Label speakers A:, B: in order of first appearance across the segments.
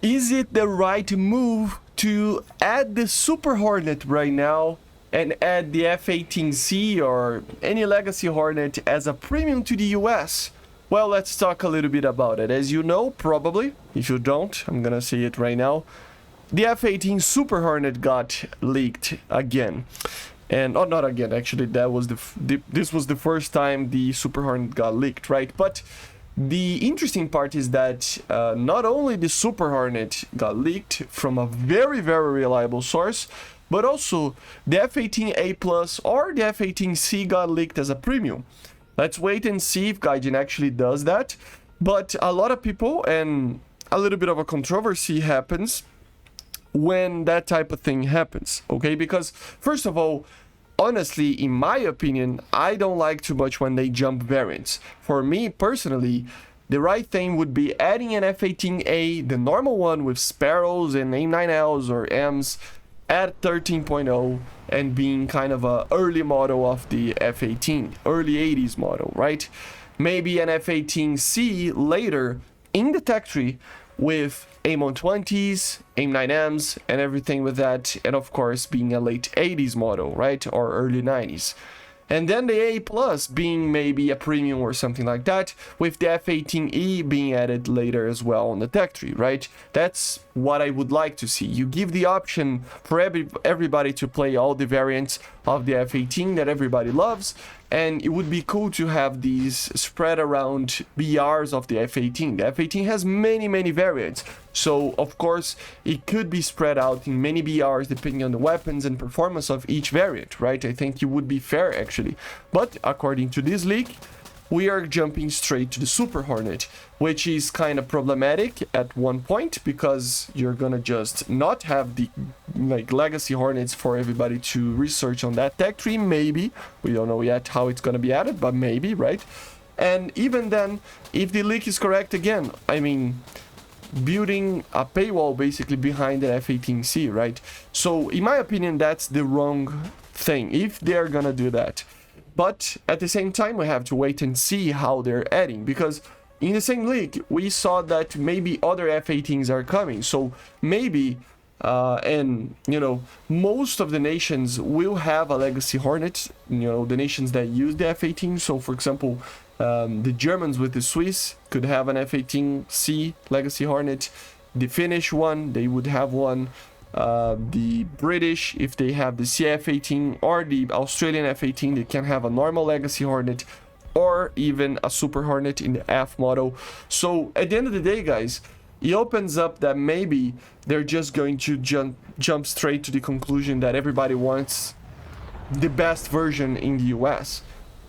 A: is it the right move to add the Super Hornet right now and add the F-18C or any legacy Hornet as a premium to the US? Well, let's talk a little bit about it. As you know, probably, if you don't, I'm gonna say it right now, the F-18 Super Hornet got leaked again. And oh, not again, actually, that was this was the first time the Super Hornet got leaked, right? But the interesting part is that not only the Super Hornet got leaked from a very, very reliable source, but also the F-18A Plus or the F-18C got leaked as a premium. Let's wait and see if Gaijin actually does that. But a lot of people, and a little bit of a controversy happens when that type of thing happens, okay? Because first of all, honestly, in my opinion, I don't like too much when they jump variants. For me personally, the right thing would be adding an F-18A, the normal one with Sparrows and AIM-9Ls or M's at 13.0 and being kind of a early model of the F-18, early 80s model, right? Maybe an F-18C later in the tech tree with AIM-120s, AIM-9Ms, and everything with that, and of course being a late 80s model, right, or early 90s. And then the A Plus being maybe a premium or something like that, with the F-18E being added later as well on the tech tree, right? That's what I would like to see. You give the option for everybody to play all the variants of the F-18 that everybody loves, and it would be cool to have these spread around BRs of the F-18. The F-18 has many, many variants, so of course it could be spread out in many BRs depending on the weapons and performance of each variant, right? I think it would be fair actually. But according to this leak, we are jumping straight to the Super Hornet, which is kind of problematic at one point because you're gonna just not have the legacy Hornets for everybody to research on that tech tree. Maybe, we don't know yet how it's gonna be added, but maybe, right? And even then, if the leak is correct again, I mean, building a paywall basically behind the F-18C, right? So in my opinion, that's the wrong thing if they're gonna do that. But at the same time, we have to wait and see how they're adding, because in the same leak, we saw that maybe other F-18s are coming. So maybe, and you know, most of the nations will have a legacy Hornet, you know, the nations that use the F-18. So for example, the Germans with the Swiss could have an F-18C legacy Hornet. The Finnish one, they would have one. The British, if they have the CF-18, or the Australian F-18, they can have a normal legacy Hornet or even a Super Hornet in the F model. So at the end of the day, guys, it opens up that maybe they're just going to jump straight to the conclusion that everybody wants the best version in the US,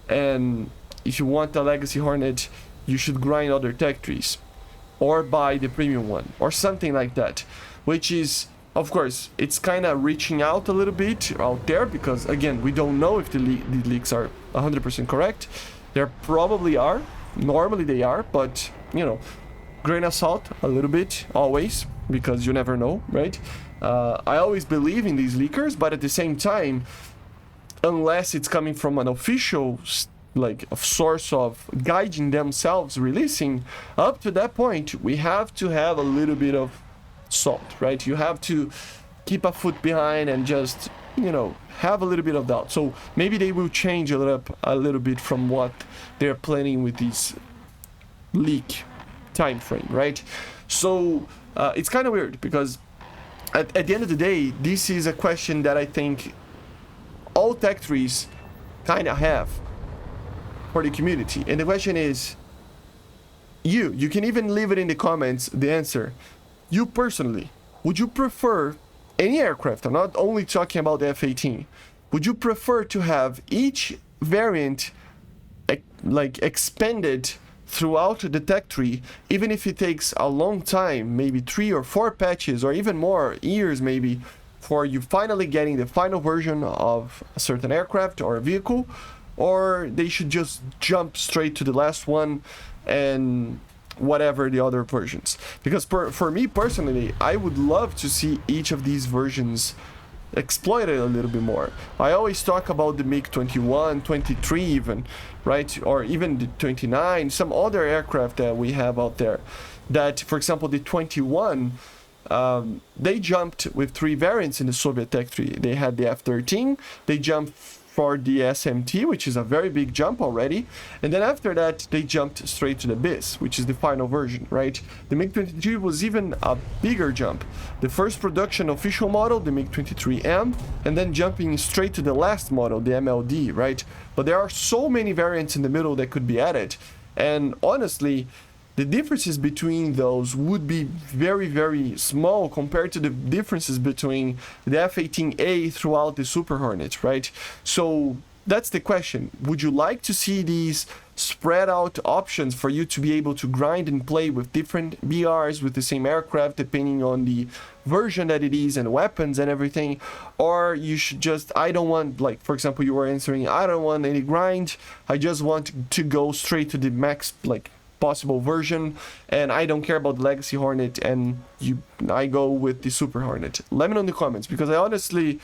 A: and if you want a legacy Hornet, you should grind other tech trees or buy the premium one or something like that, which is, of course, it's kind of reaching out a little bit out there because, again, we don't know if the leaks are 100% correct. There probably are. Normally they are, but, you know, grain of salt a little bit, always, because you never know, right? I always believe in these leakers, but at the same time, unless it's coming from an official a source of guiding themselves releasing, up to that point, we have to have a little bit of salt, right? You have to keep a foot behind and just, you know, have a little bit of doubt. So maybe they will change it up a little bit from what they're planning with this leak time frame, right? So it's kind of weird because at the end of the day, this is a question that I think all tech trees kind of have for the community. And the question is, you can even leave it in the comments, the answer. You personally, would you prefer any aircraft, I'm not only talking about the F-18, would you prefer to have each variant expanded throughout the tech tree, even if it takes a long time, maybe 3 or 4 patches or even more years maybe, for you finally getting the final version of a certain aircraft or a vehicle, or they should just jump straight to the last one and whatever the other versions? Because for me personally, I would love to see each of these versions exploited a little bit more. I always talk about the MiG-21, 23 even, right? Or even the 29, some other aircraft that we have out there that, for example, the 21, they jumped with 3 variants in the Soviet Tech tree. They had the F-13, they jumped for the SMT, which is a very big jump already, and then after that they jumped straight to the BIS, which is the final version, right? The MiG-23 was even a bigger jump. The first production official model, the MiG-23M, and then jumping straight to the last model, the MLD, right? But there are so many variants in the middle that could be added, and honestly, the differences between those would be very, very small compared to the differences between the F-18A throughout the Super Hornet, right? So that's the question. Would you like to see these spread out options for you to be able to grind and play with different BRs with the same aircraft depending on the version that it is and weapons and everything? Or you should just, I don't want, like for example you were answering, I don't want any grind, I just want to go straight to the max like possible version, and I don't care about the Legacy Hornet, and I go with the Super Hornet. Let me know in the comments, because I honestly,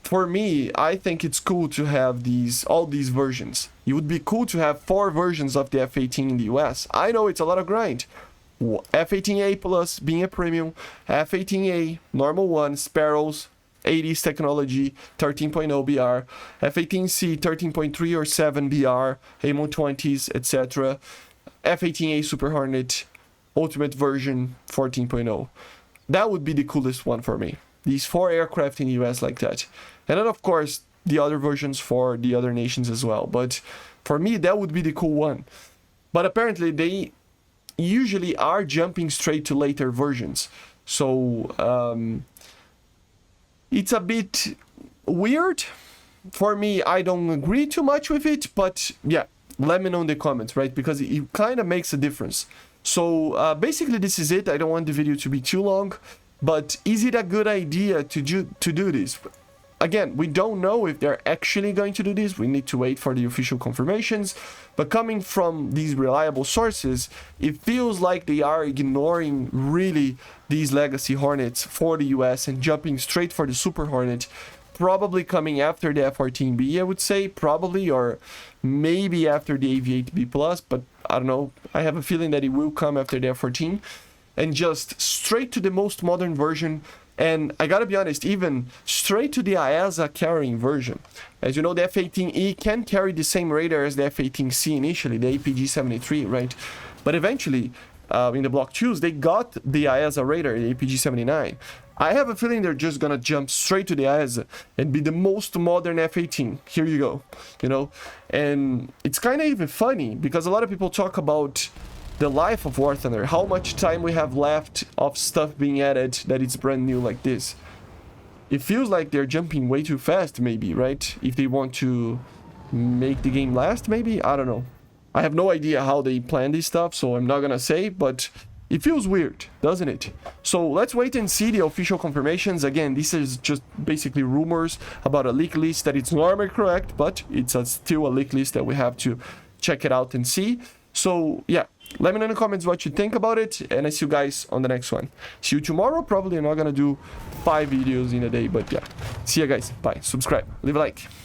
A: for me, I think it's cool to have all these versions. It would be cool to have 4 versions of the F-18 in the US. I know it's a lot of grind. F-18A Plus being a premium, F-18A normal one, Sparrows, 80s technology, 13.0 BR, F-18C 13.3 or 7 BR, AMO 20s, etc. F-18A Super Hornet Ultimate version 14.0. That would be the coolest one for me. These 4 aircraft in the US like that. And then of course the other versions for the other nations as well. But for me that would be the cool one. But apparently they usually are jumping straight to later versions. So it's a bit weird. For me, I don't agree too much with it, but yeah. Let me know in the comments, right? Because it kind of makes a difference. So basically this is it. I don't want the video to be too long, but is it a good idea to do this? Again, we don't know if they're actually going to do this. We need to wait for the official confirmations, but coming from these reliable sources, it feels like they are ignoring really these Legacy Hornets for the US and jumping straight for the Super Hornet. Probably coming after the F-14B, I would say, probably, or maybe after the AV-8B Plus, but I don't know. I have a feeling that it will come after the F-14, and just straight to the most modern version, and I gotta be honest, even straight to the IASA carrying version. As you know, the F-18E can carry the same radar as the F-18C initially, the APG-73, right? But eventually, in the Block 2s, they got the IASA radar, the APG-79. I have a feeling they're just gonna jump straight to the IASA and be the most modern F-18. Here you go, you know? And it's kind of even funny, because a lot of people talk about the life of War Thunder, how much time we have left of stuff being added that it's brand new like this. It feels like they're jumping way too fast, maybe, right? If they want to make the game last, maybe? I don't know. I have no idea how they plan this stuff, so I'm not gonna say, but it feels weird, doesn't it? So let's wait and see the official confirmations. Again, this is just basically rumors about a leak list that it's normally correct, but it's still a leak list that we have to check it out and see. So yeah, let me know in the comments what you think about it, and I see you guys on the next one. See you tomorrow. Probably not gonna do 5 videos in a day, but yeah. See you guys. Bye. Subscribe. Leave a like.